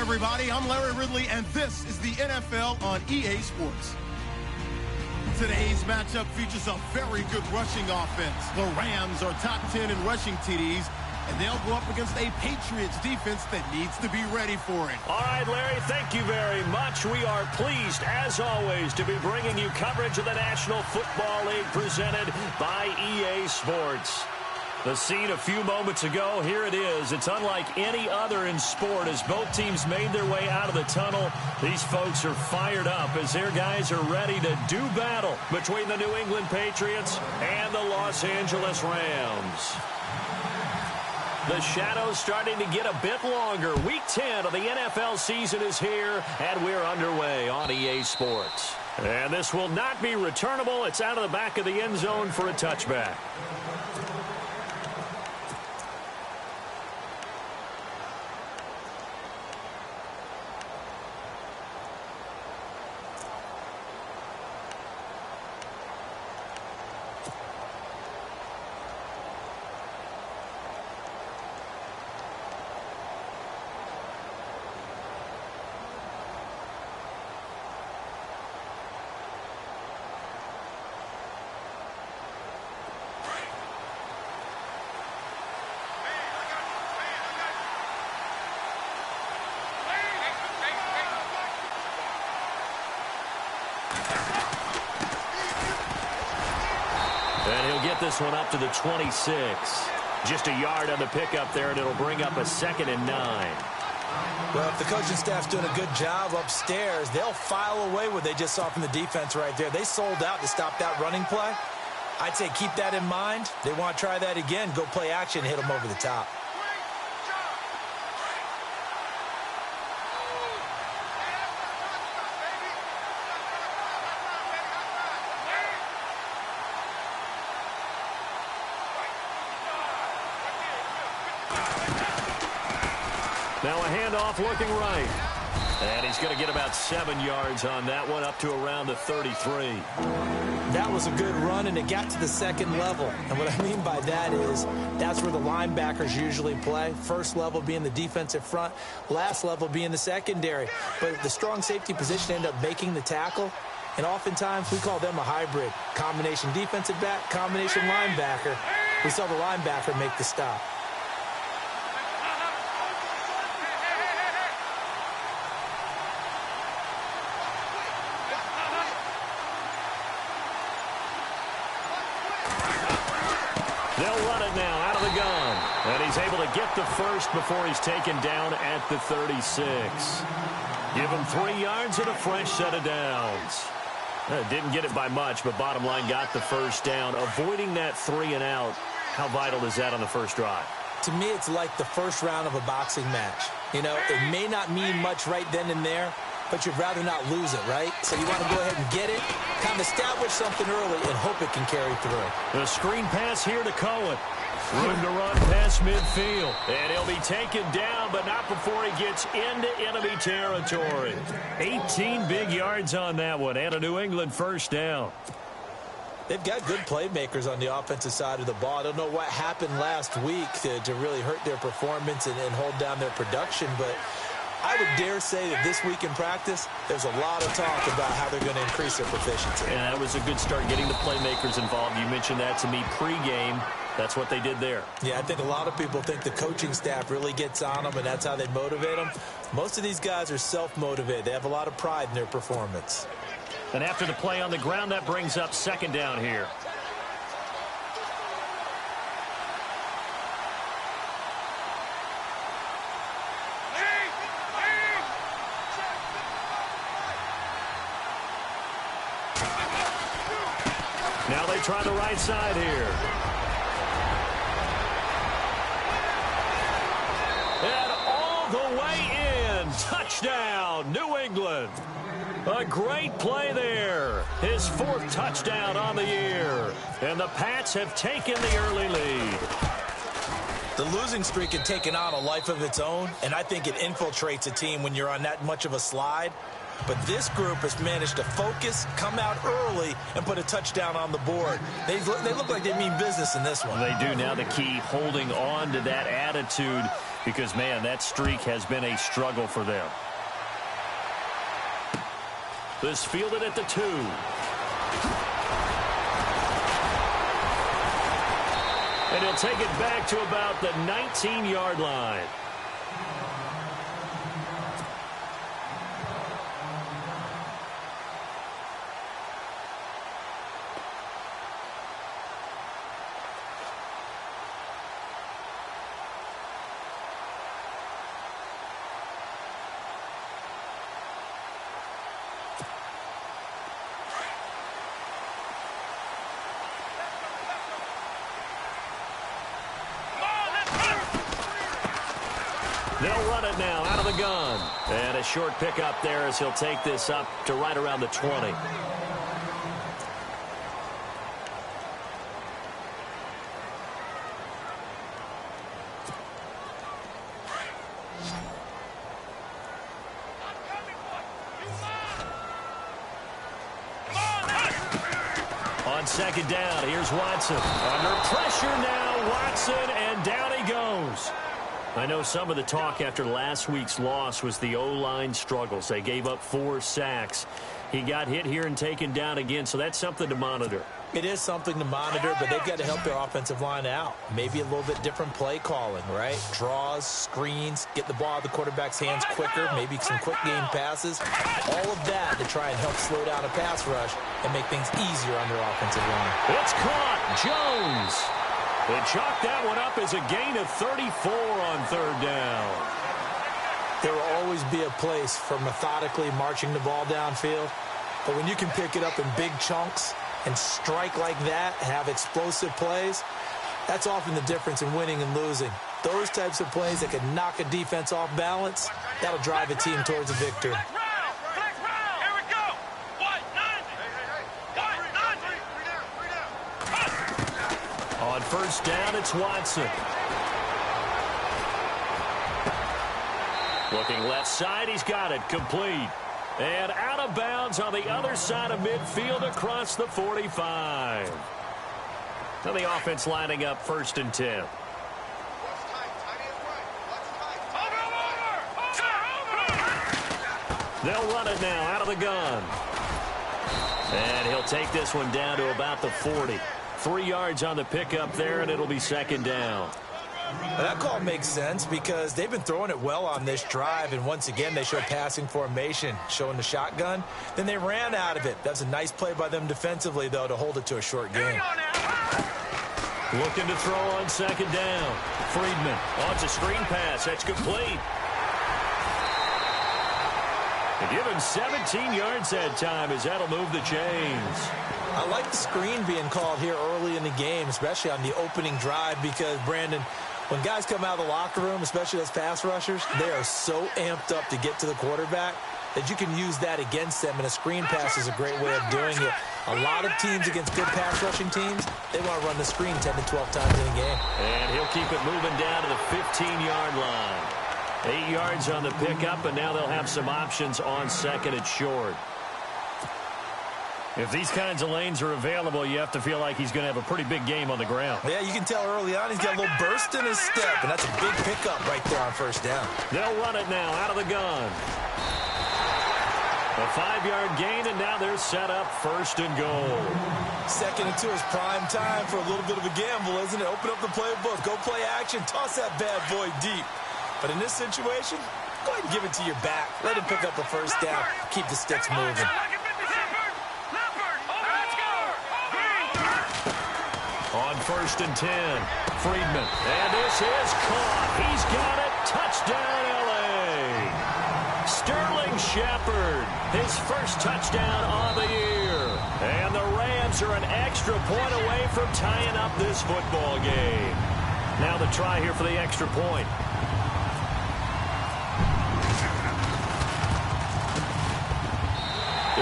everybody, I'm Larry Ridley, and this is the NFL on EA Sports. Today's matchup features a very good rushing offense. The Rams are top 10 in rushing TDs, and they'll go up against a Patriots defense that needs to be ready for it. All right, Larry, thank you very much. We are pleased, as always, to be bringing you coverage of the National Football League presented by EA Sports. The scene a few moments ago, here it is. It's unlike any other in sport as both teams made their way out of the tunnel. These folks are fired up as their guys are ready to do battle between the New England Patriots and the Los Angeles Rams. The shadow's starting to get a bit longer. Week 10 of the NFL season is here, and we're underway on EA Sports. And this will not be returnable. It's out of the back of the end zone for a touchback. And he'll get this one up to the 26. Just a yard on the pickup there, and it'll bring up a 2nd and 9. Well, if the coaching staff's doing a good job upstairs, they'll file away what they just saw from the defense right there. They sold out to stop that running play. I'd say keep that in mind. They want to try that again, go play action, hit them over the top. Now a handoff looking right. And he's going to get about 7 yards on that one, up to around the 33. That was a good run, and it got to the 2nd level. And what I mean by that is that's where the linebackers usually play. First level being the defensive front, last level being the secondary. But the strong safety position ended up making the tackle. And oftentimes we call them a hybrid. Combination defensive back, combination linebacker. We saw the linebacker make the stop. They'll run it now out of the gun. And he's able to get the first before he's taken down at the 36. Give him 3 yards and a fresh set of downs. Didn't get it by much, but bottom line got the first down. Avoiding that 3 and out, how vital is that on the first drive? To me, it's like the first round of a boxing match. You know, it may not mean much right then and there, but you'd rather not lose it, right? So you want to go ahead and get it, kind of establish something early, and hope it can carry through. The screen pass here to Cohen. Room to run past midfield. And he'll be taken down, but not before he gets into enemy territory. 18 big yards on that one, and a New England first down. They've got good playmakers on the offensive side of the ball. I don't know what happened last week to really hurt their performance and hold down their production, but I would dare say that this week in practice, there's a lot of talk about how they're going to increase their proficiency. Yeah, that was a good start getting the playmakers involved. You mentioned that to me pregame. That's what they did there. Yeah, I think a lot of people think the coaching staff really gets on them, and that's how they motivate them. Most of these guys are self-motivated. They have a lot of pride in their performance. And after the play on the ground, that brings up 2nd down here. Now they try the right side here. And all the way in. Touchdown, New England. A great play there. His 4th touchdown on the year. And the Pats have taken the early lead. The losing streak had taken on a life of its own, and I think it infiltrates a team when you're on that much of a slide. But this group has managed to focus, come out early, and put a touchdown on the board. They look like they mean business in this one. They do. Now the key, holding on to that attitude, because, man, that streak has been a struggle for them. This fielded at the 2. And he'll take it back to about the 19-yard line. They'll run it now out of the gun. And a short pickup there as he'll take this up to right around the 20. On second down, here's Watson. Under pressure now, Watson, and down he goes. I know some of the talk after last week's loss was the O-line struggles. They gave up 4 sacks. He got hit here and taken down again, so that's something to monitor. It is something to monitor, but they've got to help their offensive line out. Maybe a little bit different play calling, right? Draws, screens, get the ball out of the quarterback's hands quicker, maybe some quick game passes. All of that to try and help slow down a pass rush and make things easier on their offensive line. It's caught. Jones. They chalk that one up as a gain of 34 on third down. There will always be a place for methodically marching the ball downfield. But when you can pick it up in big chunks and strike like that, have explosive plays, that's often the difference in winning and losing. Those types of plays that can knock a defense off balance, that'll drive a team towards a victory. On first down, it's Watson. Looking left side, he's got it, complete. And out of bounds on the other side of midfield across the 45. Now the offense lining up first and 10. They'll run it now out of the gun. And he'll take this one down to about the 40. 3 yards on the pickup there, and it'll be second down. Now that call makes sense because they've been throwing it well on this drive, and once again they show passing formation, showing the shotgun. Then they ran out of it. That's a nice play by them defensively, though, to hold it to a short game. Looking to throw on second down. Friedman. Oh, it's a screen pass. That's complete. They give him 17 yards that time as that'll move the chains. I like the screen being called here early in the game, especially on the opening drive, because, Brandon, when guys come out of the locker room, especially those pass rushers, they are so amped up to get to the quarterback that you can use that against them, and a screen pass is a great way of doing it. A lot of teams against good pass rushing teams, they want to run the screen 10 to 12 times in a game. And he'll keep it moving down to the 15-yard line. 8 yards on the pickup, and now they'll have some options on second and short. If these kinds of lanes are available, you have to feel like he's going to have a pretty big game on the ground. Yeah, you can tell early on he's got a little burst in his step, and that's a big pickup right there on first down. They'll run it now out of the gun. A 5-yard gain, and now they're set up first and goal. Second and 2 is prime time for a little bit of a gamble, isn't it? Open up the playbook, go play action, toss that bad boy deep. But in this situation, go ahead and give it to your back. Let him pick up a first down. Keep the sticks moving. On first and 10, Friedman. And this is caught. He's got it. Touchdown, L.A. Sterling Shepard, his first touchdown of the year. And the Rams are an extra point away from tying up this football game. Now the try here for the extra point.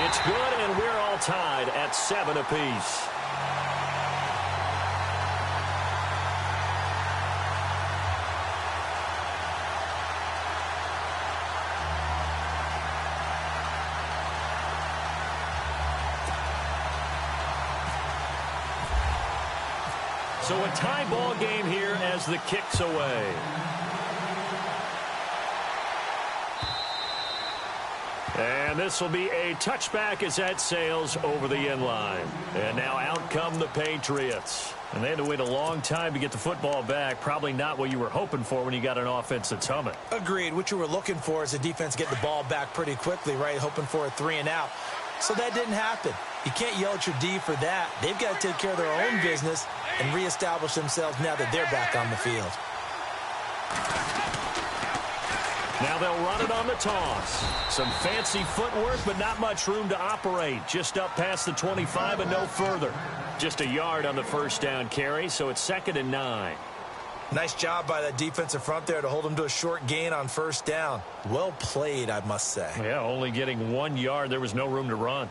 It's good, and we're all tied at 7 apiece. So a tie ball game here as the kick's away. And this will be a touchback as that sails over the end line. And now out come the Patriots. And they had to wait a long time to get the football back. Probably not what you were hoping for when you got an offense that's humming. Agreed. What you were looking for is a defense get the ball back pretty quickly, right? Hoping for a 3 and out. So that didn't happen. You can't yell at your D for that. They've got to take care of their own business and reestablish themselves now that they're back on the field. Now they'll run it on the toss. Some fancy footwork, but not much room to operate. Just up past the 25 and no further. Just a yard on the first down carry, so it's 2nd and 9. Nice job by that defensive front there to hold them to a short gain on first down. Well played, I must say. Yeah, only getting 1 yard. There was no room to run.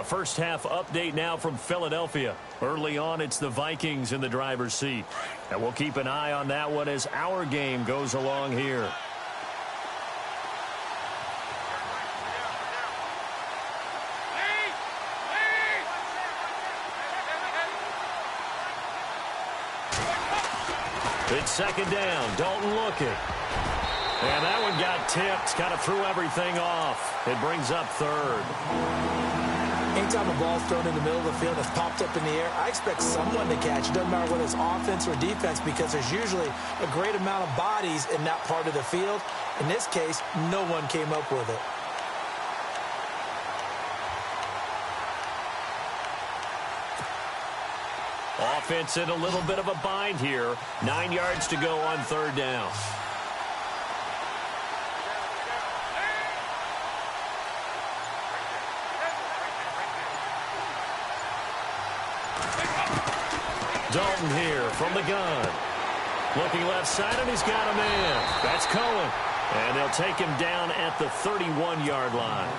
First half update now from Philadelphia. Early on, it's the Vikings in the driver's seat. And we'll keep an eye on that one as our game goes along here. It's 2nd down. Dalton looking. And that one got tipped. Kind of threw everything off. It brings up 3rd. Anytime a ball's thrown in the middle of the field that's popped up in the air, I expect someone to catch. It doesn't matter whether it's offense or defense because there's usually a great amount of bodies in that part of the field. In this case, no one came up with it. Offense in a little bit of a bind here. 9 yards to go on 3rd down. Dalton here from the gun. Looking left side, and he's got a man. That's Cohen. And they'll take him down at the 31-yard line.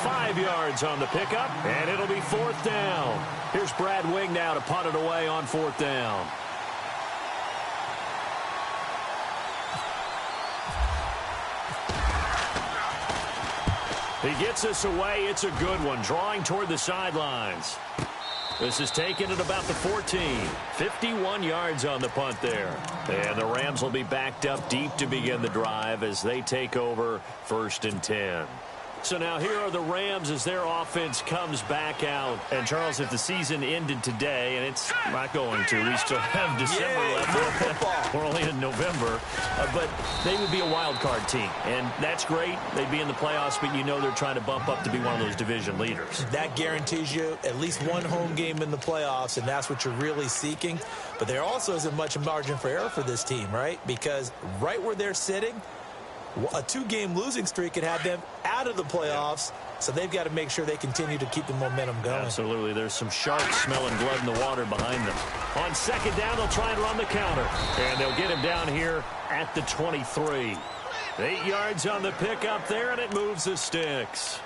5 yards on the pickup, and it'll be 4th down. Here's Brad Wing now to punt it away on 4th down. He gets this away. It's a good one, drawing toward the sidelines. This is taken at about the 14. 51 yards on the punt there. And the Rams will be backed up deep to begin the drive as they take over 1st and 10. So now here are the Rams as their offense comes back out. And, Charles, if the season ended today, and it's not going to, we still have December left. We're only in November. But they would be a wild card team. And that's great. They'd be in the playoffs, but you know they're trying to bump up to be one of those division leaders. That guarantees you at least one home game in the playoffs, and that's what you're really seeking. But there also isn't much margin for error for this team, right? Because right where they're sitting, a 2-game losing streak could have them out of the playoffs, so they've got to make sure they continue to keep the momentum going. Absolutely. There's some sharks smelling blood in the water behind them. On 2nd down, they'll try and run the counter, and they'll get him down here at the 23. 8 yards on the pickup there, and it moves the sticks.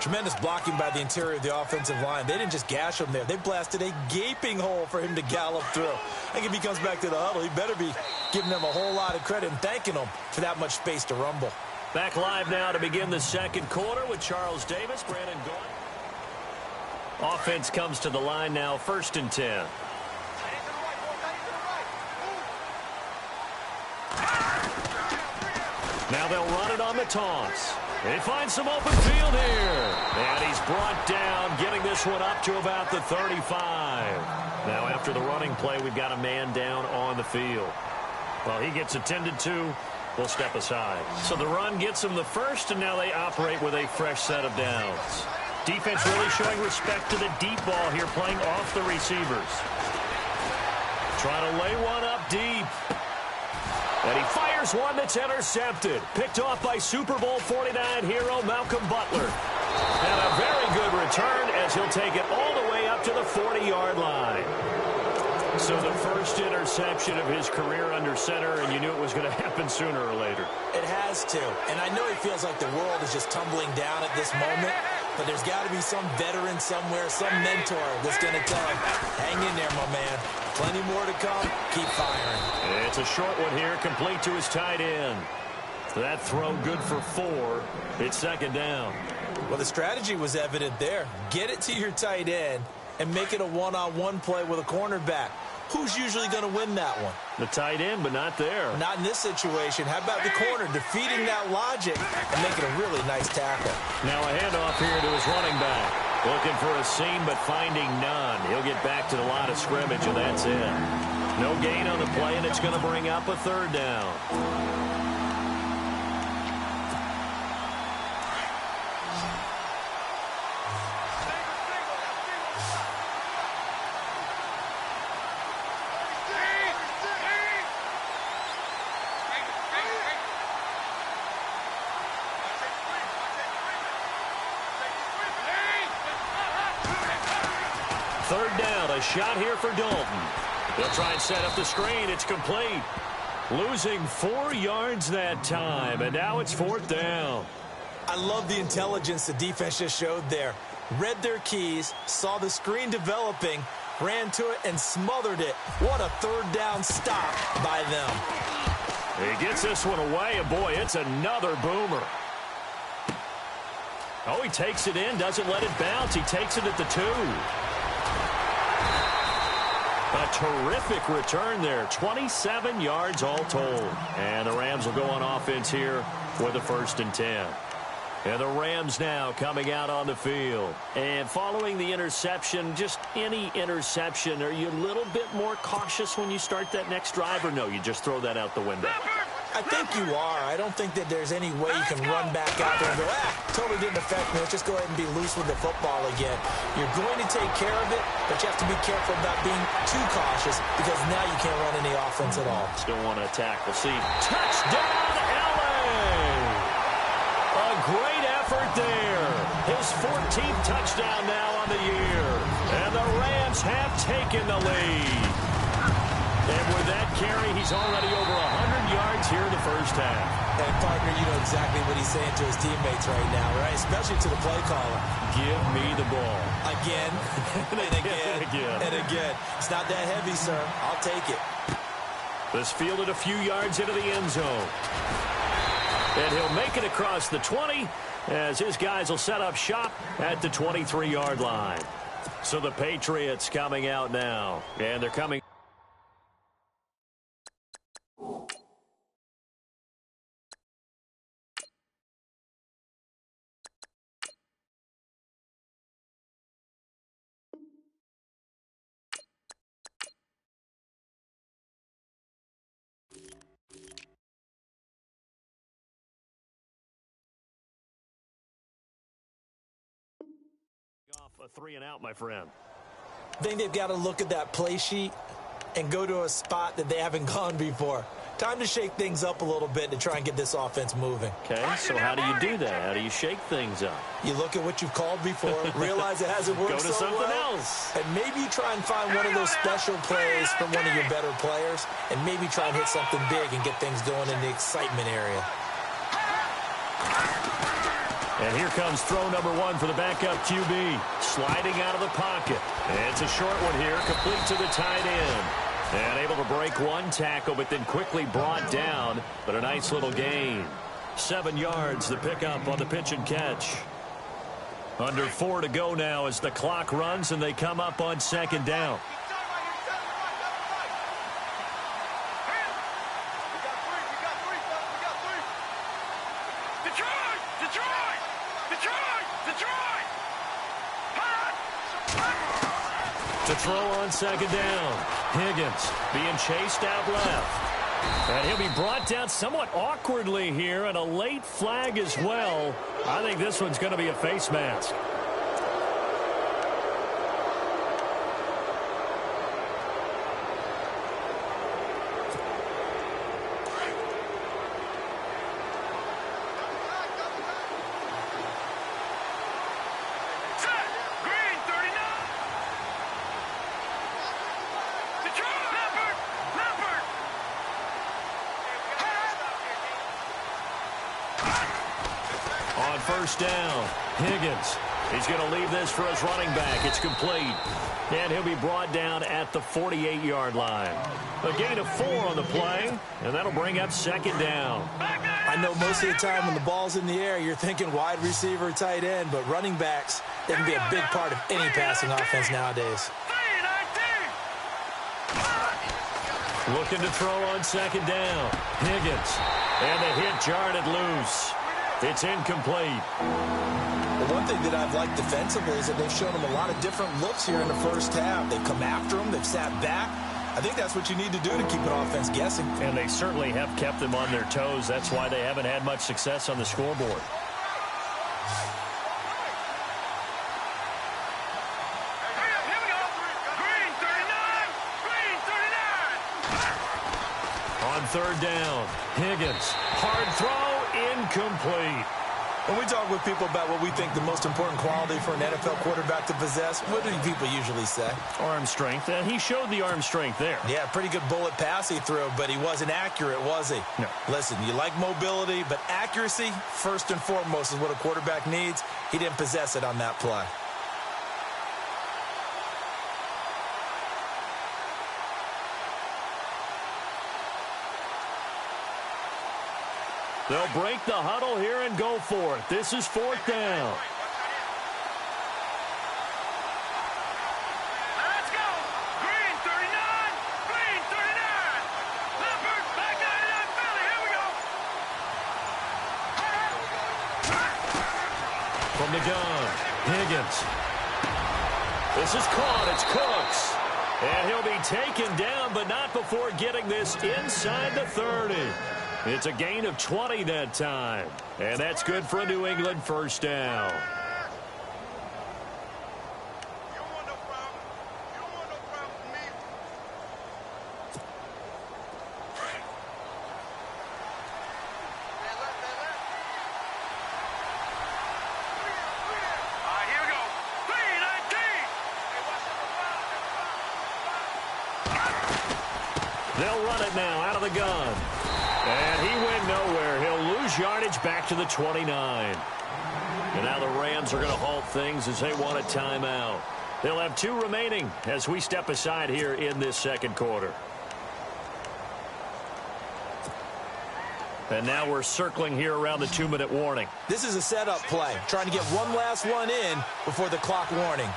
Tremendous blocking by the interior of the offensive line. They didn't just gash him there. They blasted a gaping hole for him to gallop through. I think if he comes back to the huddle, he better be giving them a whole lot of credit and thanking them for that much space to rumble. Back live now to begin the 2nd quarter with Charles Davis, Brandon Gault. Offense comes to the line now, 1st and 10. Now they'll run it on the toss. They find some open field here. And he's brought down, getting this one up to about the 35. Now after the running play, we've got a man down on the field. Well, he gets attended to. We'll step aside. So the run gets him the first, and now they operate with a fresh set of downs. Defense really showing respect to the deep ball here, playing off the receivers. Trying to lay one up deep. And he fires one that's intercepted. Picked off by Super Bowl 49 hero Malcolm Butler. And a very good return as he'll take it all the way up to the 40-yard line. So the first interception of his career under center, and you knew it was going to happen sooner or later. It has to. And I know he feels like the world is just tumbling down at this moment, but there's got to be some veteran somewhere, some mentor that's going to tell him, hang in there, my man. Plenty more to come. Keep firing. It's a short one here, complete to his tight end. That throw good for 4. It's 2nd down. Well, the strategy was evident there. Get it to your tight end, and make it a one-on-one play with a cornerback. Who's usually going to win that one? The tight end, but not there. Not in this situation. How about the corner defeating that logic and making a really nice tackle? Now a handoff here to his running back. Looking for a seam, but finding none. He'll get back to the line of scrimmage, and that's it. No gain on the play, and it's going to bring up a third down. Third down, a shot here for Dalton. He'll try and set up the screen. It's complete. Losing 4 yards that time, and now it's fourth down. I love the intelligence the defense just showed there. Read their keys, saw the screen developing, ran to it, and smothered it. What a third down stop by them. He gets this one away, and boy, it's another boomer. Oh, he takes it in, doesn't let it bounce. He takes it at the 2. A terrific return there. 27 yards all told. And the Rams will go on offense here with a 1st and 10. And the Rams now coming out on the field. And following the interception, just any interception, are you a little bit more cautious when you start that next drive, or no, you just throw that out the window? I think you are. I don't think that there's any way you can run back out there and go, totally didn't affect me. Let's just go ahead and be loose with the football again. You're going to take care of it, but you have to be careful about being too cautious because now you can't run any offense at all. Still want to attack. We'll see. Touchdown, LA! A great effort there. His 14th touchdown now on the year. And the Rams have taken the lead. And with that carry, he's already over 100 yards here in the first half. And, partner, you know exactly what he's saying to his teammates right now, right? Especially to the play caller. Give me the ball. Again, and again, and again. It's not that heavy, sir. I'll take it. This fielded a few yards into the end zone. And he'll make it across the 20 as his guys will set up shop at the 23-yard line. So the Patriots coming out now. And they're coming. A 3 and out, my friend. I think they've got to look at that play sheet and go to a spot that they haven't gone before. Time to shake things up a little bit to try and get this offense moving. Okay, so how do you do that? How do you shake things up? You look at what you've called before, realize it hasn't worked so well. Go to something else. And maybe you try and find one of those special plays from one of your better players, and maybe try and hit something big and get things going in the excitement area. And here comes throw number 1 for the backup QB. Sliding out of the pocket. And it's a short one here, complete to the tight end. And able to break one tackle, but then quickly brought down. But a nice little gain. 7 yards, the pickup on the pitch and catch. Under 4 to go now as the clock runs, and they come up on 2nd down. To throw on 2nd down. Higgins being chased out left. And he'll be brought down somewhat awkwardly here, and a late flag as well. I think this one's going to be a face mask. On 1st down, Higgins. He's going to leave this for his running back. It's complete. And he'll be brought down at the 48-yard line. A gain of 4 on the play, and that'll bring up 2nd down. I know most of the time when the ball's in the air, you're thinking wide receiver, tight end, but running backs, They can be a big part of any passing offense nowadays. Looking to throw on second down. Higgins. And the hit jarred it loose. It's incomplete. Well, one thing that I've liked defensively is that they've shown them a lot of different looks here in the first half. They've come after them. They've sat back. I think that's what you need to do to keep an offense guessing. And they certainly have kept them on their toes. That's why they haven't had much success on the scoreboard. On third down, Higgins. Hard throw, incomplete. When we talk with people about what we think the most important quality for an NFL quarterback to possess, what do people usually say? Arm strength, and he showed the arm strength there. Yeah, pretty good bullet pass he threw, but he wasn't accurate, was he? No. Listen, you like mobility, but accuracy, first and foremost, is what a quarterback needs. He didn't possess it on that play. They'll break the huddle here and go for it. This is fourth down. Let's go. Green 39. Green 39. Leopard back 99 Philly. Here we go. From the gun, Higgins. This is caught. It's Cooks. And he'll be taken down, but not before getting this inside the 30. It's a gain of 20 that time. And that's good for a New England first down. They'll run it now out of the gun. And he went nowhere. He'll lose yardage back to the 29. And now the Rams are going to halt things as they want a timeout. They'll have 2 remaining as we step aside here in this second quarter. And now we're circling here around the 2-minute warning. This is a setup play, trying to get one last one in before the clock warning.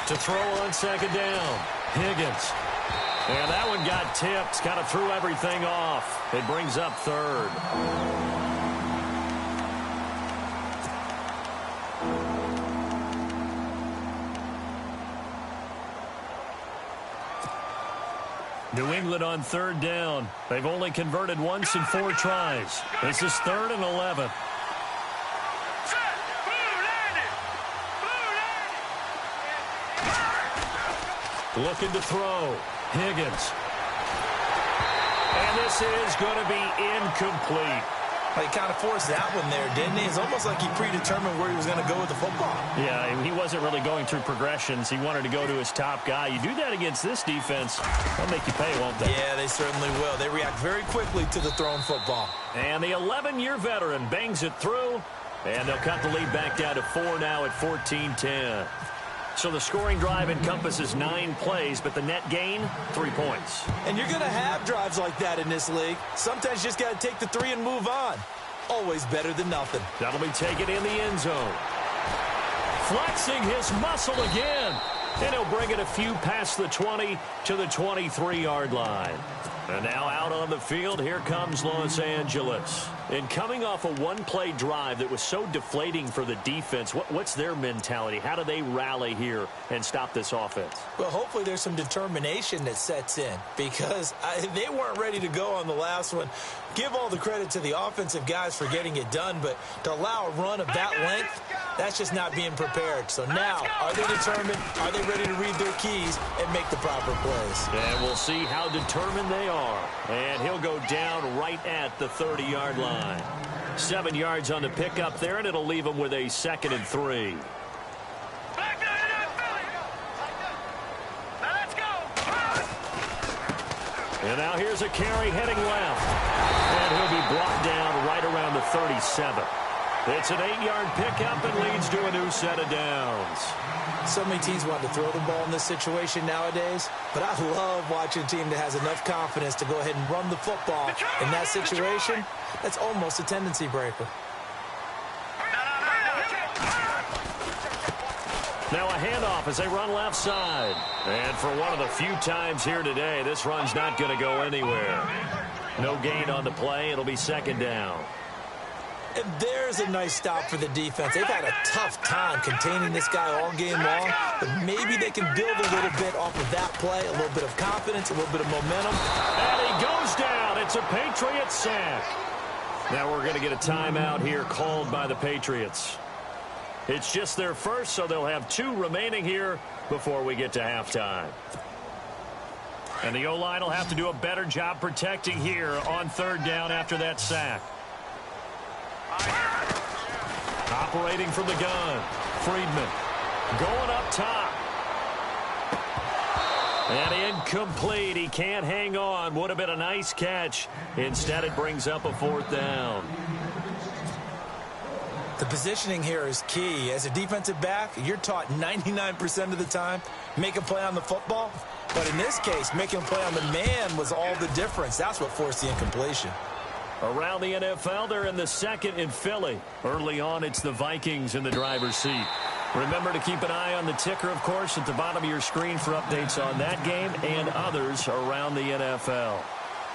To throw on second down, Higgins. And that one got tipped, kind of threw everything off. It brings up third. New England on third down. They've only converted once in 4 tries. This is 3rd and 11. Looking to throw. Higgins. And this is going to be incomplete. Well, he kind of forced that one there, didn't he? It's almost like he predetermined where he was going to go with the football. Yeah, he wasn't really going through progressions. He wanted to go to his top guy. You do that against this defense, they'll make you pay, won't they? Yeah, they certainly will. They react very quickly to the thrown football. And the 11-year veteran bangs it through, and they'll cut the lead back down to 4 now at 14-10. So the scoring drive encompasses 9 plays, but the net gain, 3 points. And you're going to have drives like that in this league. Sometimes you just got to take the 3 and move on. Always better than nothing. That'll be taken in the end zone. Flexing his muscle again. And he'll bring it a few past the 20 to the 23-yard line. And now out on the field, here comes Los Angeles. And coming off a one-play drive that was so deflating for the defense, what's their mentality? How do they rally here and stop this offense? Well, hopefully there's some determination that sets in because they weren't ready to go on the last one. Give all the credit to the offensive guys for getting it done, but to allow a run of that length, that's just not being prepared. So now, are they determined? Are they ready to read their keys and make the proper plays? And we'll see how determined they are. And he'll go down right at the 30-yard line. 7 yards on the pickup there, and it'll leave him with a 2nd and 3. And now here's a carry heading left. And he'll be brought down right around the 37. It's an 8-yard pickup and leads to a new set of downs. So many teams want to throw the ball in this situation nowadays, but I love watching a team that has enough confidence to go ahead and run the football. In that situation, that's almost a tendency breaker. Now a handoff as they run left side. And for one of the few times here today, this run's not going to go anywhere. No gain on the play. It'll be second down. And there's a nice stop for the defense. They've had a tough time containing this guy all game long, but maybe they can build a little bit off of that play, a little bit of confidence, a little bit of momentum. And he goes down. It's a Patriots sack. Now we're going to get a timeout here called by the Patriots. It's just their first, so they'll have 2 remaining here before we get to halftime. And the O-line will have to do a better job protecting here on third down after that sack. Operating from the gun, Friedman going up top. And incomplete. He can't hang on. Would have been a nice catch. Instead, it brings up a fourth down. The positioning here is key. As a defensive back, you're taught 99% of the time, make a play on the football. But in this case, making a play on the man was all the difference. That's what forced the incompletion. Around the NFL, they're in the second in Philly. Early on, it's the Vikings in the driver's seat. Remember to keep an eye on the ticker, of course, at the bottom of your screen for updates on that game and others around the NFL.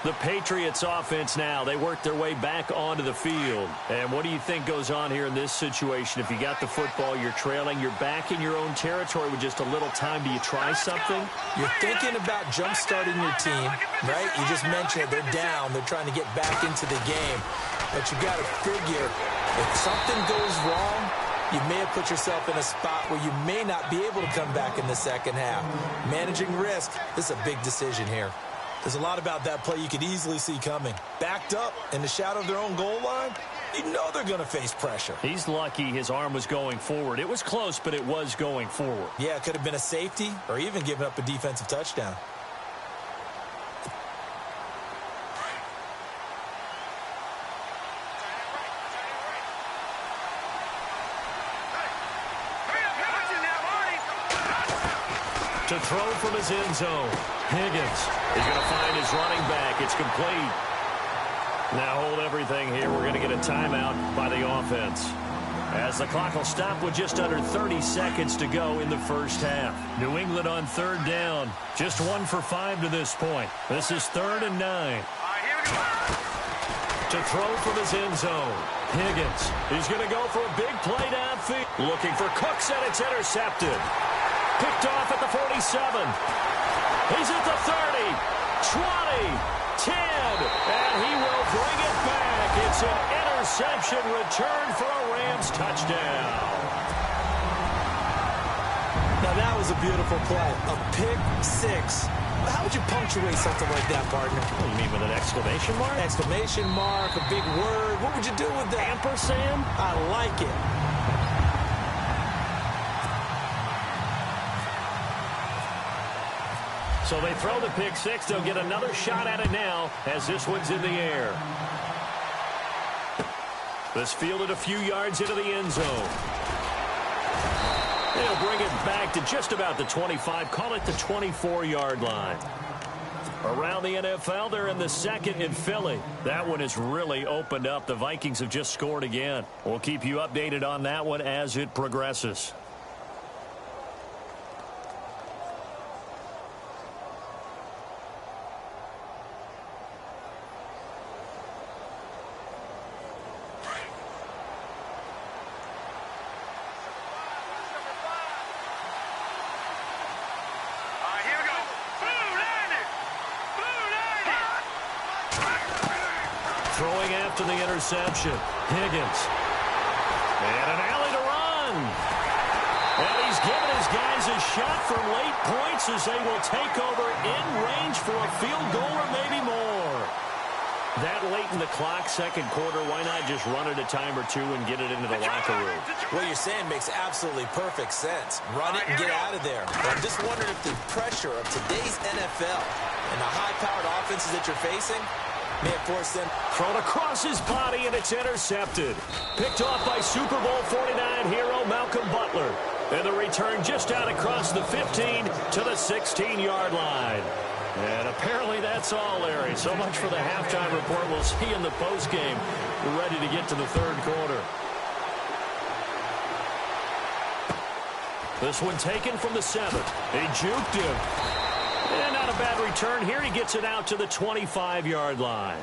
The Patriots offense now, they work their way back onto the field. And what do you think goes on here in this situation? If you got the football, you're trailing, you're back in your own territory with just a little time. Do you try something? You're thinking about jump-starting your team, right? You just mentioned it. They're down. They're trying to get back into the game. But you got to figure, if something goes wrong, you may have put yourself in a spot where you may not be able to come back in the second half. Managing risk, this is a big decision here. There's a lot about that play you could easily see coming. Backed up in the shadow of their own goal line, you know they're going to face pressure. He's lucky his arm was going forward. It was close, but it was going forward. Yeah, it could have been a safety or even given up a defensive touchdown. To throw from his end zone. Higgins is going to find his running back. It's complete. Now hold everything here. We're going to get a timeout by the offense, as the clock will stop with just under 30 seconds to go in the first half. New England on third down. Just 1 for 5 to this point. This is 3rd and 9. To throw from his end zone. Higgins is going to go for a big play downfield. Looking for Cooks, and it's intercepted. Picked off at the 47. He's at the 30, 20, 10, and he will bring it back. It's an interception return for a Rams touchdown. Now that was a beautiful play, a pick six. How would you punctuate something like that, partner? What, you mean with an exclamation mark? Exclamation mark, a big word. What would you do with that? Ampersand? I like it. So they throw the pick six. They'll get another shot at it now as this one's in the air. This fielded a few yards into the end zone. They'll bring it back to just about the 25. Call it the 24-yard line. Around the NFL, they're in the second in Philly. That one has really opened up. The Vikings have just scored again. We'll keep you updated on that one as it progresses. Throwing after the interception. Higgins. And an alley to run. And he's given his guys a shot for late points as they will take over in range for a field goal or maybe more. That late in the clock, second quarter, why not just run it a time or two and get it into the locker room? What you're saying makes absolutely perfect sense. Run it and get out of there. But I'm just wondering if the pressure of today's NFL and the high-powered offenses that you're facing May have forced them. Thrown across his body, and it's intercepted. Picked off by Super Bowl 49 hero Malcolm Butler. And the return just out across the 15 to the 16-yard line. And apparently that's all, Larry. So much for the halftime report. We'll see in the postgame. We're ready to get to the third quarter. This one taken from the 7. He juked him. And not a bad return here. He gets it out to the 25-yard line.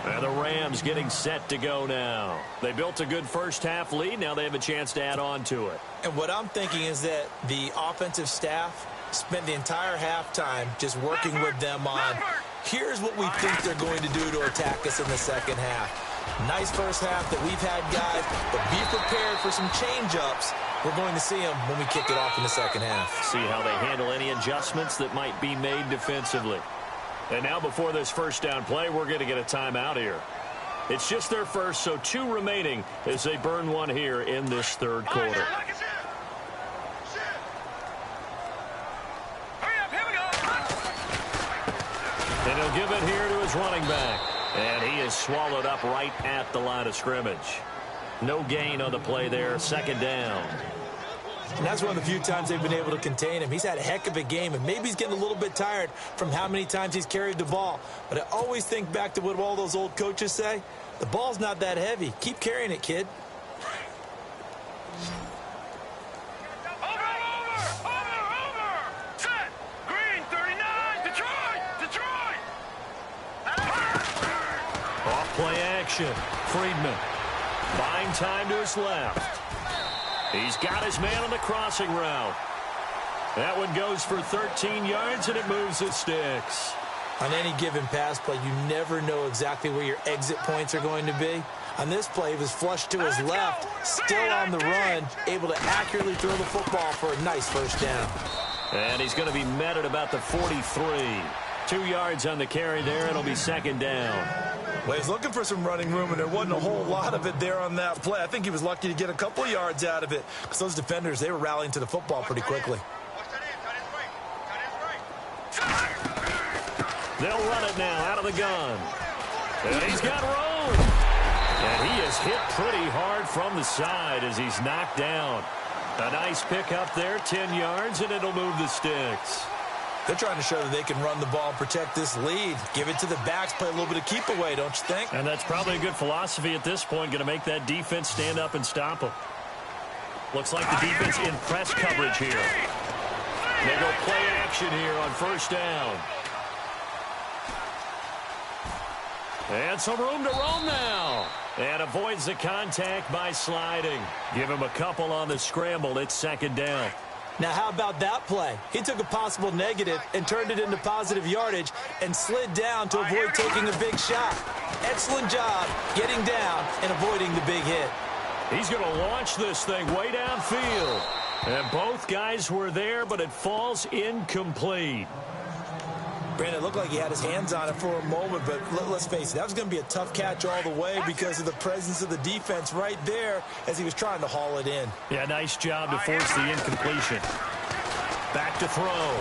And the Rams getting set to go now. They built a good first-half lead. Now they have a chance to add on to it. And what I'm thinking is that the offensive staff spent the entire halftime just working with them on, here's what we think they're going to do to attack us in the second half. Nice first half that we've had, guys, but be prepared for some change-ups. We're going to see them when we kick it off in the second half. See how they handle any adjustments that might be made defensively. And now before this first down play, we're going to get a timeout here. It's just their first, so 2 remaining as they burn one here in this third quarter. And he'll give it here to his running back. And he is swallowed up right at the line of scrimmage. No gain on the play there, second down. And that's one of the few times they've been able to contain him. He's had a heck of a game, and maybe he's getting a little bit tired from how many times he's carried the ball. But I always think back to what all those old coaches say. The ball's not that heavy. Keep carrying it, kid. Set. Green, 39. Detroit. Off play action. Friedman buying time to his left. He's got his man on the crossing route. That one goes for 13 yards, and it moves the sticks. On any given pass play, you never know exactly where your exit points are going to be. On this play, he was flushed to his left, still on the run, able to accurately throw the football for a nice first down. And he's going to be met at about the 43. 2 yards on the carry there. It'll be second down. Well, he's looking for some running room, and there wasn't a whole lot of it there on that play. I think he was lucky to get a couple of yards out of it because those defenders, they were rallying to the football pretty quickly. They'll run it now out of the gun. And he's got room. And he is hit pretty hard from the side as he's knocked down. A nice pickup there, 10 yards, and it'll move the sticks. They're trying to show that they can run the ball and protect this lead. Give it to the backs, play a little bit of keep away, don't you think? And that's probably a good philosophy at this point, going to make that defense stand up and stop them. Looks like the defense in press coverage here. They go play action here on first down. And some room to roam now. And avoids the contact by sliding. Give him a couple on the scramble. It's second down. Now, how about that play? He took a possible negative and turned it into positive yardage and slid down to avoid taking a big shot. Excellent job getting down and avoiding the big hit. He's going to launch this thing way downfield. And both guys were there, but it falls incomplete. Brandon, it looked like he had his hands on it for a moment, but let's face it, that was going to be a tough catch all the way because of the presence of the defense right there as he was trying to haul it in. Yeah, nice job to force the incompletion. Back to throw.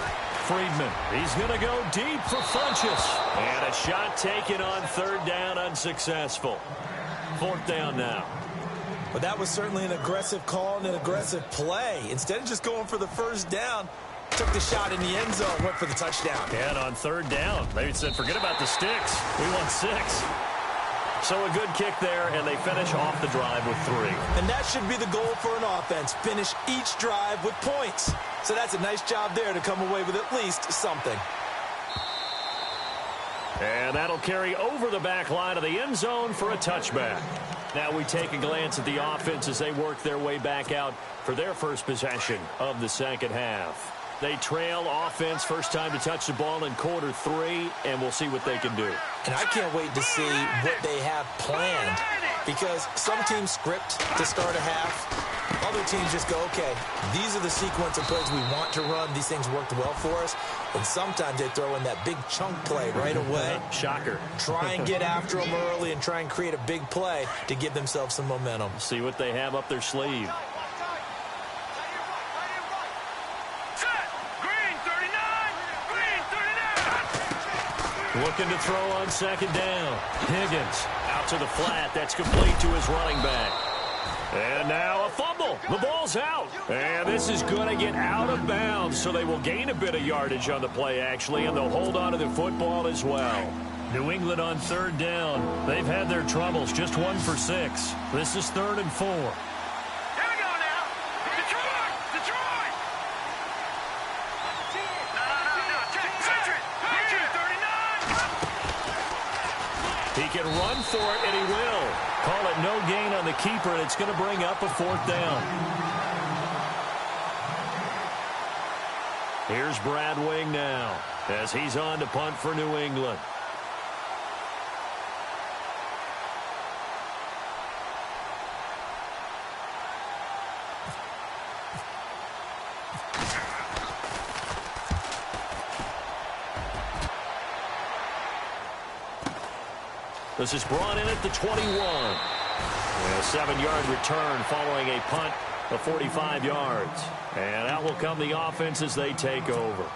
Friedman, he's going to go deep for Funchess. And a shot taken on third down, unsuccessful. Fourth down now. But that was certainly an aggressive call and an aggressive play. Instead of just going for the first down, took the shot in the end zone, went for the touchdown. And on third down, they said, forget about the sticks. We want 6. So a good kick there, and they finish off the drive with 3. And that should be the goal for an offense, finish each drive with points. So that's a nice job there to come away with at least something. And that'll carry over the back line of the end zone for a touchback. Now we take a glance at the offense as they work their way back out for their first possession of the second half. They trail offense, first time to touch the ball in quarter 3, and we'll see what they can do. And I can't wait to see what they have planned because some teams script to start a half. Other teams just go, okay, these are the sequence of plays we want to run. These things worked well for us. And sometimes they throw in that big chunk play right away. Shocker. Try and get after them early and try and create a big play to give themselves some momentum. See what they have up their sleeve. Looking to throw on second down. Higgins out to the flat. That's complete to his running back. And now a fumble. The ball's out. And this is going to get out of bounds, so they will gain a bit of yardage on the play, actually, and they'll hold on to the football as well. New England on third down. They've had their troubles. Just 1 for 6. This is 3rd and 4. Here we go now. Detroit! Detroit! No. Check. 39. He can run for it, and he will. Call it no gain on the keeper, and it's going to bring up a 4th down. Here's Brad Wing now as he's on to punt for New England. This is brought in at the 21. And a 7-yard return following a punt of 45 yards. And out will come the offense as they take over.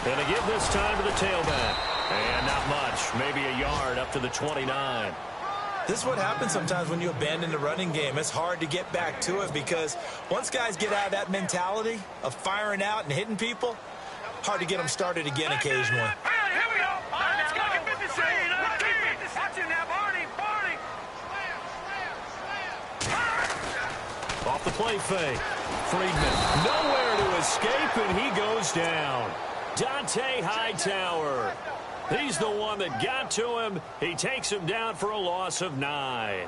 And a give this time to the tailback. And not much. Maybe a yard up to the 29. This is what happens sometimes when you abandon the running game. It's hard to get back to it because once guys get out of that mentality of firing out and hitting people, hard to get them started again occasionally. Here we go. Let's go. Get the same. Watch him now, Barney. Off the play fake. Friedman nowhere to escape, and he goes down. Dante Hightower. He's the one that got to him. He takes him down for a loss of 9.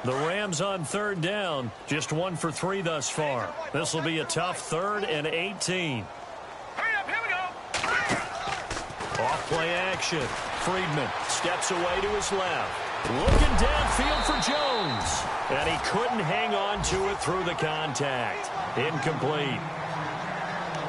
The Rams on third down. Just 1 for 3 thus far. This will be a tough 3rd and 18. Hurry up. Here we go. Off play action. Friedman steps away to his left. Looking downfield for Jones. And he couldn't hang on to it through the contact. Incomplete.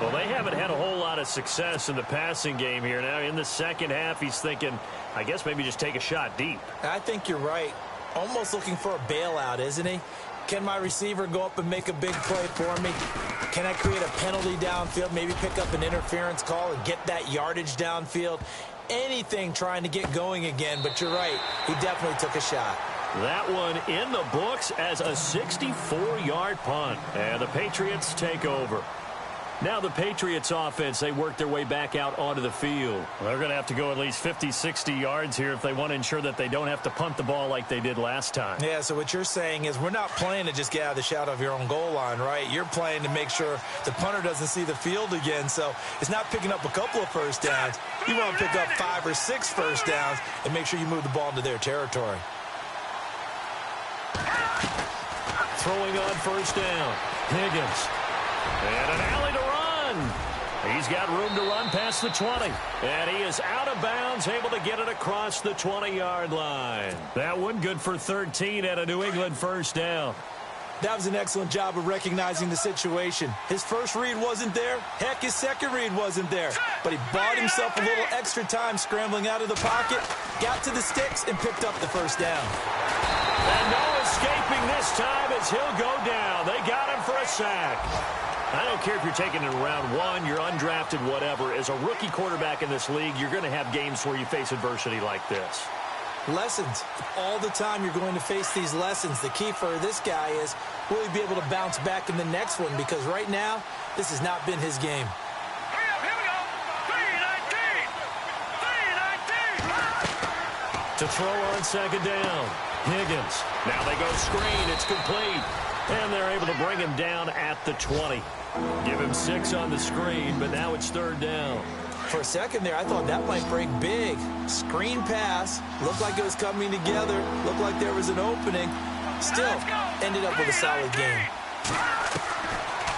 Well, they haven't had a whole lot of success in the passing game here. Now, in the second half, he's thinking, I guess maybe just take a shot deep. I think you're right. Almost looking for a bailout, isn't he? Can my receiver go up and make a big play for me? Can I create a penalty downfield, maybe pick up an interference call and get that yardage downfield? Anything trying to get going again, but you're right. He definitely took a shot. That one in the books as a 64-yard punt. And the Patriots take over. Now the Patriots offense, they work their way back out onto the field. They're going to have to go at least 50, 60 yards here if they want to ensure that they don't have to punt the ball like they did last time. Yeah, so what you're saying is we're not playing to just get out of the shadow of your own goal line, right? You're playing to make sure the punter doesn't see the field again. So it's not picking up a couple of first downs. You want to pick up 5 or 6 first downs and make sure you move the ball into their territory. Throwing on first down. Higgins. And an alley to run. He's got room to run past the 20. And he is out of bounds, able to get it across the 20-yard line. That one good for 13 at a New England first down. That was an excellent job of recognizing the situation. His first read wasn't there. Heck, his second read wasn't there. But he bought himself a little extra time scrambling out of the pocket, got to the sticks, and picked up the first down. And no escaping this time as he'll go down. They got him for a sack. I don't care if you're taking it in round 1, you're undrafted, whatever. As a rookie quarterback in this league, you're going to have games where you face adversity like this. Lessons. All the time you're going to face these lessons. The key for this guy is, will he be able to bounce back in the next one? Because right now, this has not been his game. Hurry up. Here we go. 3-19. To throw on second down. Higgins. Now they go screen. It's complete. And they're able to bring him down at the 20. Give him 6 on the screen, but now it's third down. For a second there, I thought that might break big. Screen pass. Looked like it was coming together. Looked like there was an opening. Still, ended up with a solid game.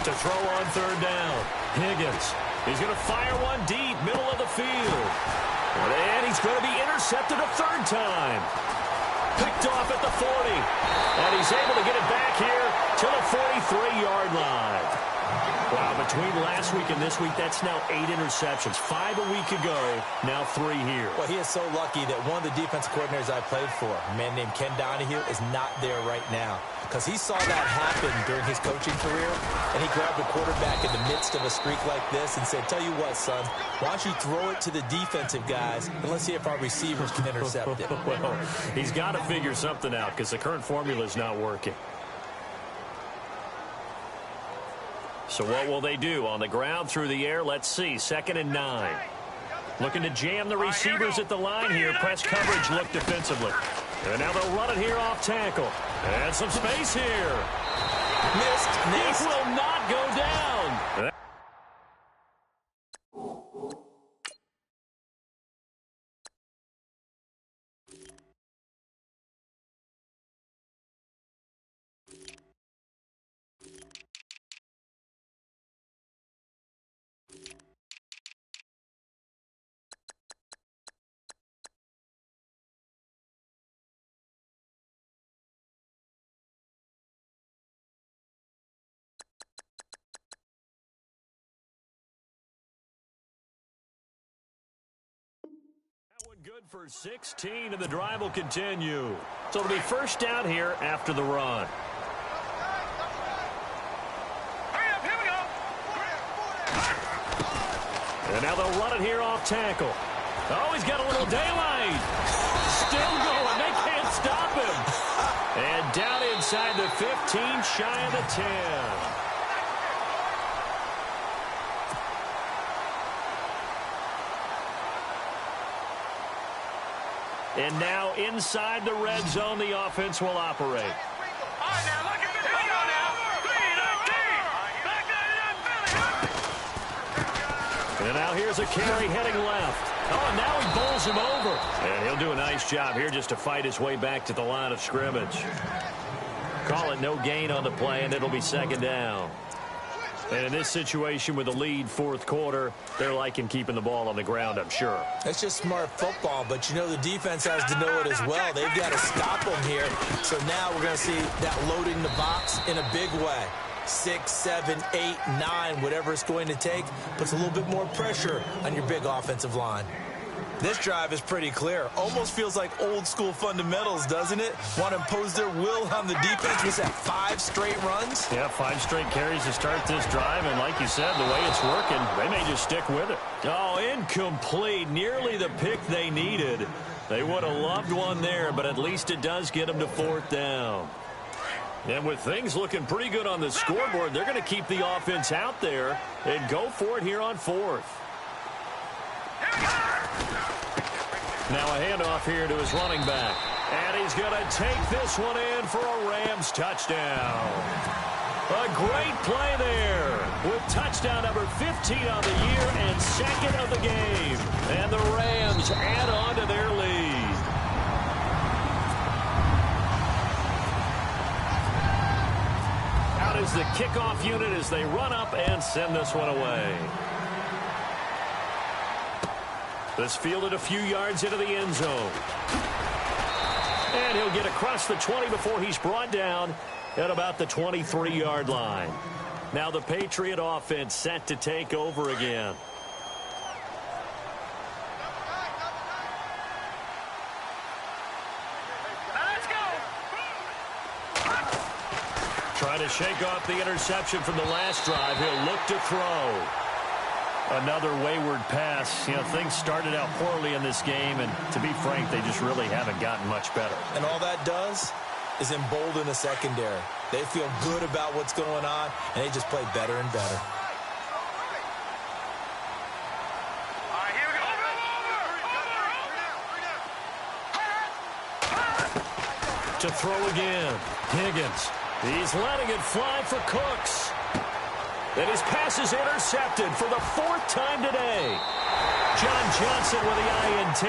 To throw on third down. Higgins. He's going to fire one deep, middle of the field. And he's going to be intercepted a third time. Picked off at the 40. And he's able to get it back here to the 43-yard line. Wow, between last week and this week, that's now 8 interceptions. 5 a week ago, now 3 here. Well, he is so lucky that one of the defense coordinators I played for, a man named Ken Donahue, is not there right now. Because he saw that happen during his coaching career, and he grabbed the quarterback in the midst of a streak like this and said, tell you what, son, why don't you throw it to the defensive guys, and let's see if our receivers can intercept it. Well, he's got to figure something out because the current formula is not working. So what will they do? On the ground, through the air, let's see. 2nd and 9. Looking to jam the receivers at the line here. Press coverage look defensively. And now they'll run it here off tackle. And some space here. Missed. This will not go down. Good for 16, and the drive will continue. So it'll be first down here after the run. Here we go. And now they'll run it here off tackle. Oh, he's got a little daylight. Still going. They can't stop him. And down inside the 15, shy of the 10. And now inside the red zone, the offense will operate. All right, now look at this. Here we go now. 3, 19. Back 99, Philly. And now here's a carry heading left. Oh, and now he bowls him over. And he'll do a nice job here just to fight his way back to the line of scrimmage. Call it no gain on the play, and it'll be 2nd down. And in this situation with the lead 4th quarter, they're liking keeping the ball on the ground, I'm sure. That's just smart football, but you know the defense has to know it as well. They've got to stop them here. So now we're going to see that loading the box in a big way. 6, 7, 8, 9, whatever it's going to take, puts a little bit more pressure on your big offensive line. This drive is pretty clear. Almost feels like old school fundamentals, doesn't it? Want to impose their will on the defense. Was that 5 straight runs? Yeah, 5 straight carries to start this drive, and like you said, the way it's working, they may just stick with it. Oh, incomplete. Nearly the pick they needed. They would have loved one there, but at least it does get them to 4th down. And with things looking pretty good on the scoreboard, they're going to keep the offense out there and go for it here on 4th. Now a handoff here to his running back. And he's going to take this one in for a Rams touchdown. A great play there with touchdown number 15 on the year and 2nd of the game. And the Rams add on to their lead. Out is the kickoff unit as they run up and send this one away. This fielded a few yards into the end zone. And he'll get across the 20 before he's brought down at about the 23-yard line. Now the Patriot offense set to take over again. Let's go. Trying to shake off the interception from the last drive. He'll look to throw. Another wayward pass. You know, things started out poorly in this game, and to be frank, they just really haven't gotten much better. And all that does is embolden the secondary. They feel good about what's going on, and they just play better and better. All right, here we go. To throw again. Higgins. He's letting it fly for Cooks. And his pass is intercepted for the 4th time today. John Johnson with the INT.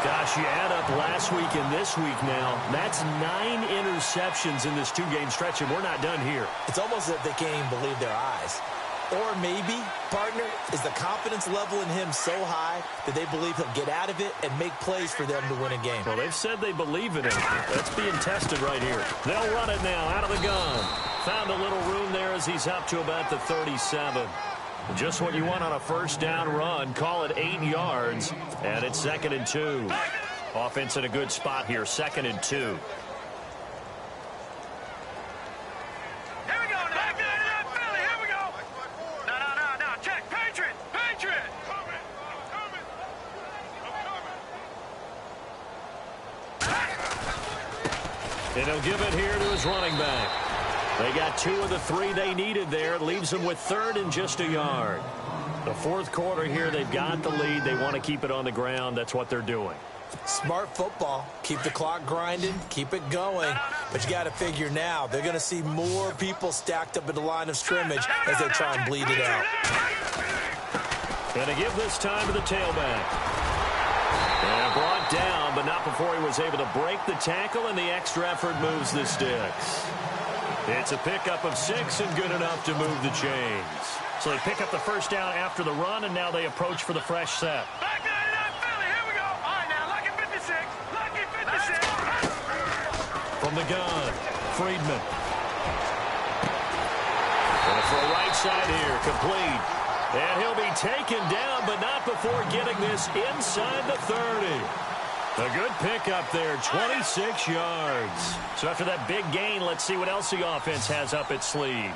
Gosh, you add up last week and this week now. That's 9 interceptions in this 2-game stretch, and we're not done here. It's almost as if they can't even believe their eyes. Or maybe, partner, is the confidence level in him so high that they believe he'll get out of it and make plays for them to win a game? Well, they've said they believe in him. That's being tested right here. They'll run it now out of the gun. Found a little room there as he's up to about the 37. Just what you want on a first down run. Call it 8 yards, and it's 2nd and 2. Offense in a good spot here, 2nd and 2. And he'll give it here to his running back. They got 2 of the 3 they needed there. It leaves them with 3rd and just a yard. The 4th quarter here, they've got the lead. They want to keep it on the ground. That's what they're doing. Smart football. Keep the clock grinding. Keep it going. But you got to figure now, they're going to see more people stacked up at the line of scrimmage as they try and bleed it out. Going to give this time to the tailback. And brought down, but not before he was able to break the tackle, and the extra effort moves the sticks. It's a pickup of 6 and good enough to move the chains. So they pick up the first down after the run, and now they approach for the fresh set. Back 99 Philly, here we go. All right, now, lucky 56. Lucky 56. From the gun, Friedman. And for a right side here, complete. And he'll be taken down, but not before getting this inside the 30. A good pickup there, 26 yards. So after that big gain, let's see what else the offense has up its sleeve.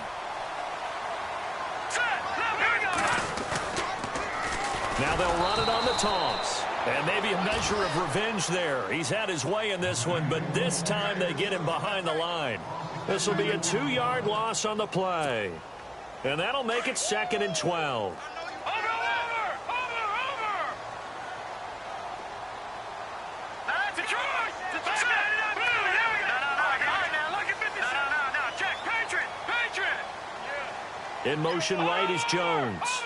Now they'll run it on the toss. And maybe a measure of revenge there. He's had his way in this one, but this time they get him behind the line. This will be a 2-yard loss on the play. And that'll make it 2nd and 12. Over. That's a choice. Check. Patriot. In motion right is Jones.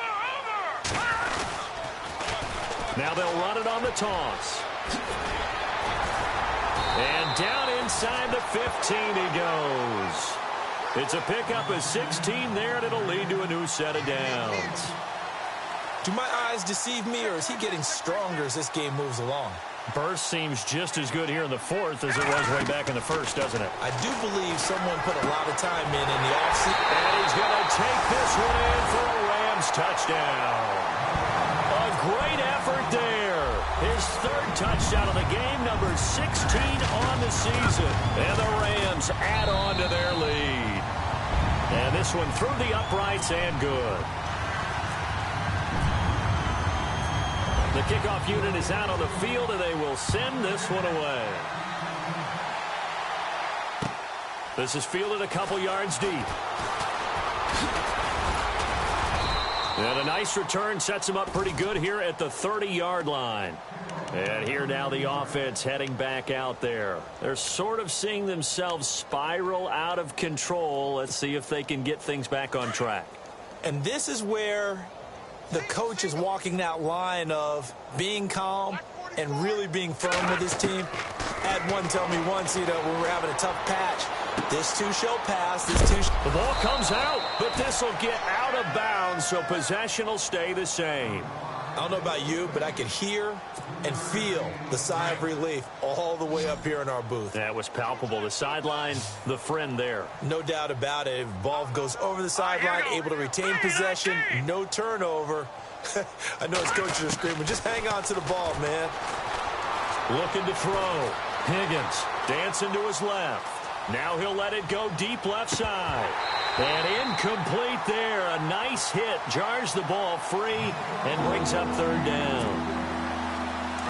Now they'll run it on the toss. And down inside the 15 he goes. It's a pickup of 16 there, and it'll lead to a new set of downs. Do my eyes deceive me, or is he getting stronger as this game moves along? Burst seems just as good here in the 4th as it was way back in the 1st, doesn't it? I do believe someone put a lot of time in the offseason. And he's going to take this one in for a Rams touchdown. A great effort there. His 3rd touchdown of the game, number 16 on the season. And the Rams add on to their lead. And this one through the uprights and good. The kickoff unit is out on the field, and they will send this one away. This is fielded a couple yards deep. And a nice return sets him up pretty good here at the 30-yard line. And here now the offense heading back out there. They're sort of seeing themselves spiral out of control. Let's see if they can get things back on track. And this is where the coach is walking that line of being calm and really being firm with his team. Had one tell me once, when we're having a tough patch, this too shall pass, The ball comes out, but this will get out of bounds, so possession will stay the same. I don't know about you, but I could hear and feel the sigh of relief all the way up here in our booth. That was palpable. The sideline, the friend there. No doubt about it. If the ball goes over the sideline, able to retain possession, no turnover. I know his coaches are screaming, just hang on to the ball, man. Looking to throw. Higgins dancing to his left. Now he'll let it go deep left side. And incomplete there. A nice hit. Jars the ball free and brings up 3rd down.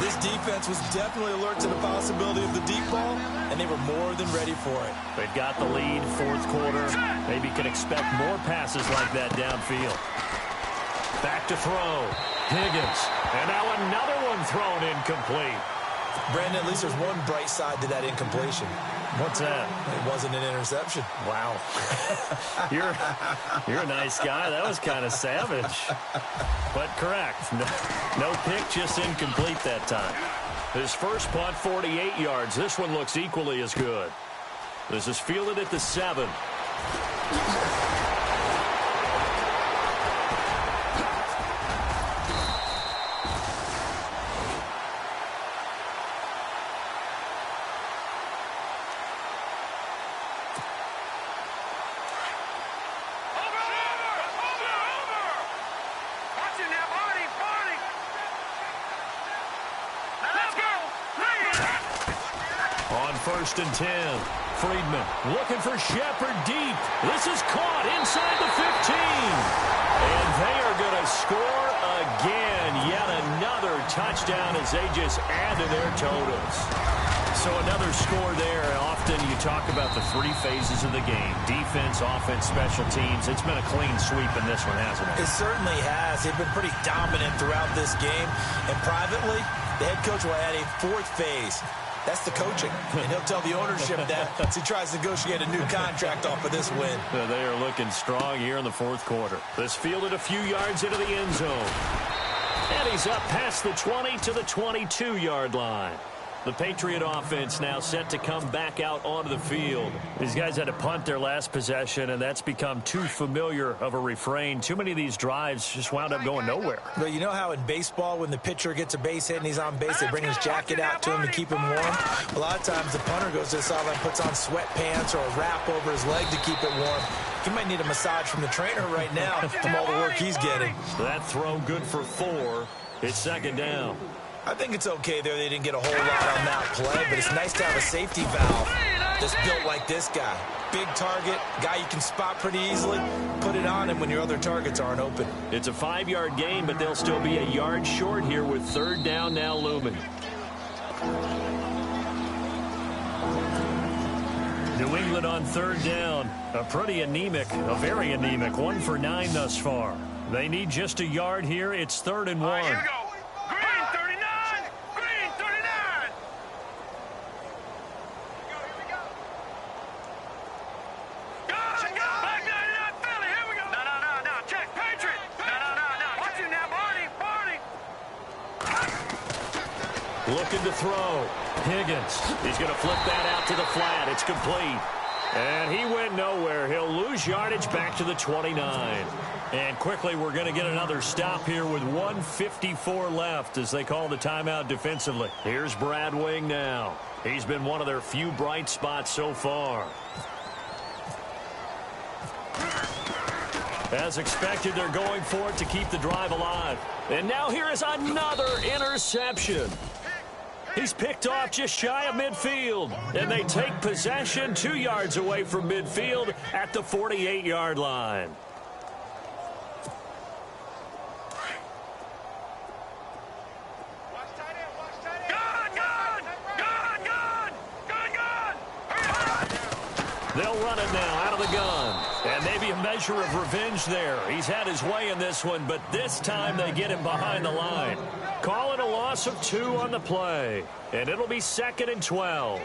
This defense was definitely alert to the possibility of the deep ball, and they were more than ready for it. They've got the lead, 4th quarter. Maybe can expect more passes like that downfield. Back to throw. Higgins. And now another one thrown incomplete. Brandon, at least there's one bright side to that incompletion. What's that? It wasn't an interception. Wow. You're a nice guy. That was kind of savage. But correct. No pick, just incomplete that time. His first punt, 48 yards. This one looks equally as good. This is fielded at the 7. first and 10. Friedman looking for Shepard deep. This is caught inside the 15. And they are going to score again. Yet another touchdown as they just add to their totals. So another score there. Often you talk about the three phases of the game. Defense, offense, special teams. It's been a clean sweep in this one, hasn't it? It certainly has. They've been pretty dominant throughout this game. And privately, the head coach will add a fourth phase. That's the coaching. And he'll tell the ownership that as he tries to negotiate a new contract off of this win. They are looking strong here in the fourth quarter. This fielded a few yards into the end zone. And he's up past the 20 to the 22-yard line. The Patriot offense now set to come back out onto the field. These guys had to punt their last possession, and that's become too familiar of a refrain. Too many of these drives just wound up going nowhere. But you know how in baseball, when the pitcher gets a base hit and he's on base, they bring his jacket out to him to keep him warm? A lot of times the punter goes to the sideline, puts on sweatpants or a wrap over his leg to keep it warm. He might need a massage from the trainer right now from all the work he's getting. That throw good for 4. It's second down. I think it's okay there. They didn't get a whole lot on that play, but it's nice to have a safety valve that's built like this guy. Big target, guy you can spot pretty easily. Put it on him when your other targets aren't open. It's a 5-yard gain, but they'll still be a yard short here with third down now looming. New England on third down. A pretty anemic, a very anemic 1 for 9 thus far. They need just a yard here. It's 3rd and 1. Here we go. Green 39. Green 39. Here we go. Go. Back 99 Philly. Here we go. No. Check. Patriot. No. Watch it now, Barney. Looking to throw. Higgins. He's going to flip that out to the flat. It's complete. And he went nowhere. He'll lose yardage back to the 29. And quickly, we're going to get another stop here with 1:54 left as they call the timeout defensively. Here's Brad Wing now. He's been one of their few bright spots so far. As expected, they're going for it to keep the drive alive. And now here is another interception. He's picked off just shy of midfield. And they take possession 2 yards away from midfield at the 48-yard line. They'll run it now out of the gun. And maybe a measure of revenge there. He's had his way in this one, but this time they get him behind the line. Call it a loss of 2 on the play. And it'll be 2nd and 12.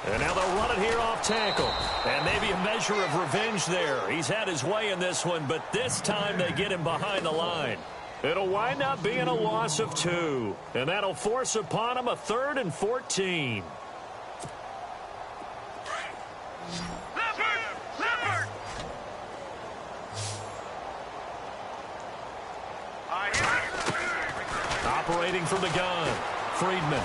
And now they'll run it here off tackle. And maybe a measure of revenge there. He's had his way in this one, but this time they get him behind the line. It'll wind up being a loss of 2. And that'll force upon him a 3rd and 14. Leopard! Operating from the gun, Friedman.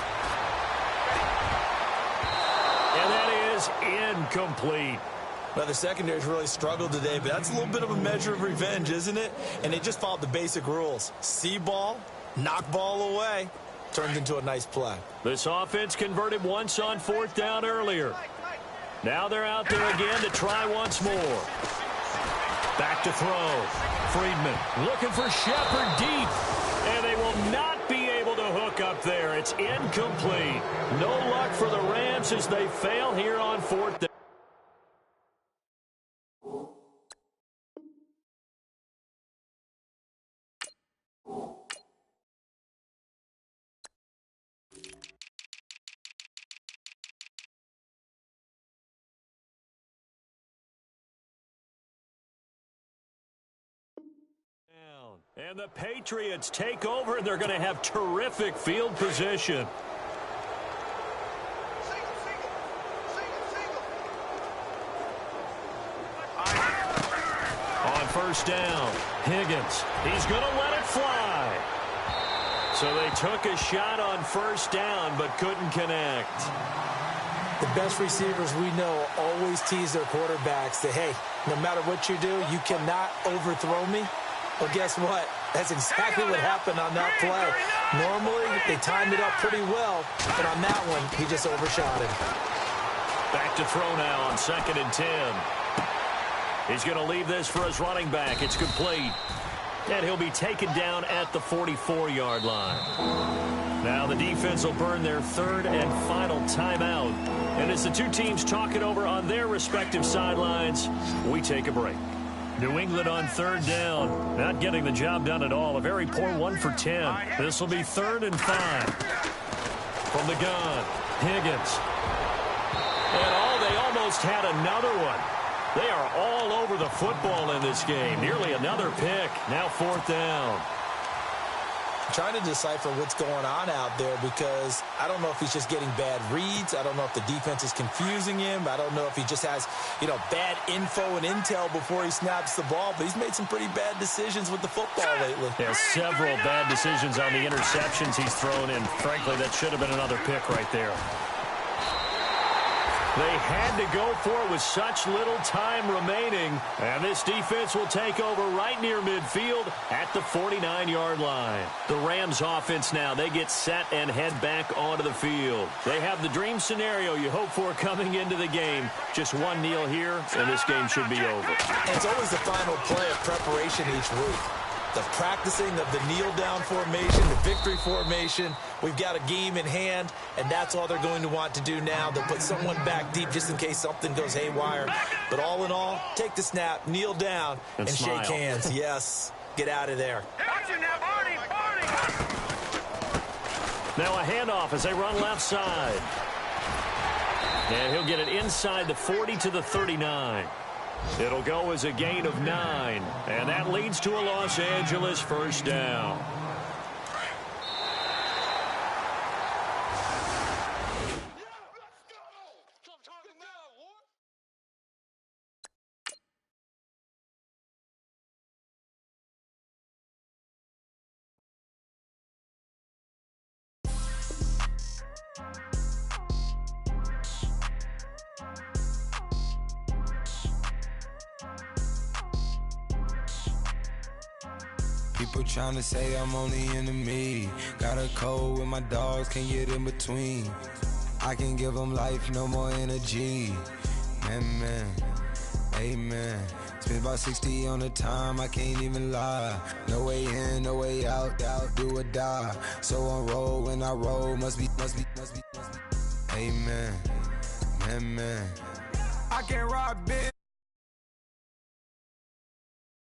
And that is incomplete. Well, the secondary's really struggled today, but that's a little bit of a measure of revenge, isn't it? And they just followed the basic rules. See ball, knock ball away. Turns into a nice play. This offense converted once on 4th down earlier. Now they're out there again to try once more. Back to throw. Friedman looking for Shepard deep. And they will not be able to hook up there. It's incomplete. No luck for the Rams as they fail here on 4th down. And the Patriots take over, and they're going to have terrific field position. On first down. Higgins, he's going to let it fly. So they took a shot on first down but couldn't connect. The best receivers we know always tease their quarterbacks that, hey, no matter what you do, you cannot overthrow me. Well, guess what? That's exactly what happened on that play. Normally, they timed it up pretty well, but on that one, he just overshot him. Back to throw now on 2nd and 10. He's going to leave this for his running back. It's complete. And he'll be taken down at the 44-yard line. Now the defense will burn their 3rd and final timeout. And as the two teams talk it over on their respective sidelines, we take a break. New England on 3rd down. Not getting the job done at all. A very poor 1 for 10. This will be 3rd and 5. From the gun, Higgins. And they almost had another one. They are all over the football in this game. Nearly another pick. Now 4th down. Trying to decipher what's going on out there because I don't know if he's just getting bad reads. I don't know if the defense is confusing him. I don't know if he just has, bad info and intel before he snaps the ball. But he's made some pretty bad decisions with the football lately. Yeah, several bad decisions on the interceptions he's thrown in. Frankly, that should have been another pick right there. They had to go for it with such little time remaining. And this defense will take over right near midfield at the 49-yard line. The Rams offense now, they get set and head back onto the field. They have the dream scenario you hope for coming into the game. Just one kneel here, and this game should be over. And it's always the final play of preparation each week. The practicing of the kneel-down formation, the victory formation. We've got a game in hand, and that's all they're going to want to do now. They'll put someone back deep just in case something goes haywire. But all in all, take the snap, kneel down, and shake hands. Yes, get out of there. Now a handoff as they run left side. And he'll get it inside the 40 to the 39. It'll go as a gain of 9, and that leads to a Los Angeles first down. People trying to say I'm on the enemy. Got a cold with my dogs, can't get in between. I can give them life, no more energy. Man, amen. Spent about 60 on the time, I can't even lie. No way in, no way out, do or die. So on roll, when I roll, must be. Amen, man. I can rock big.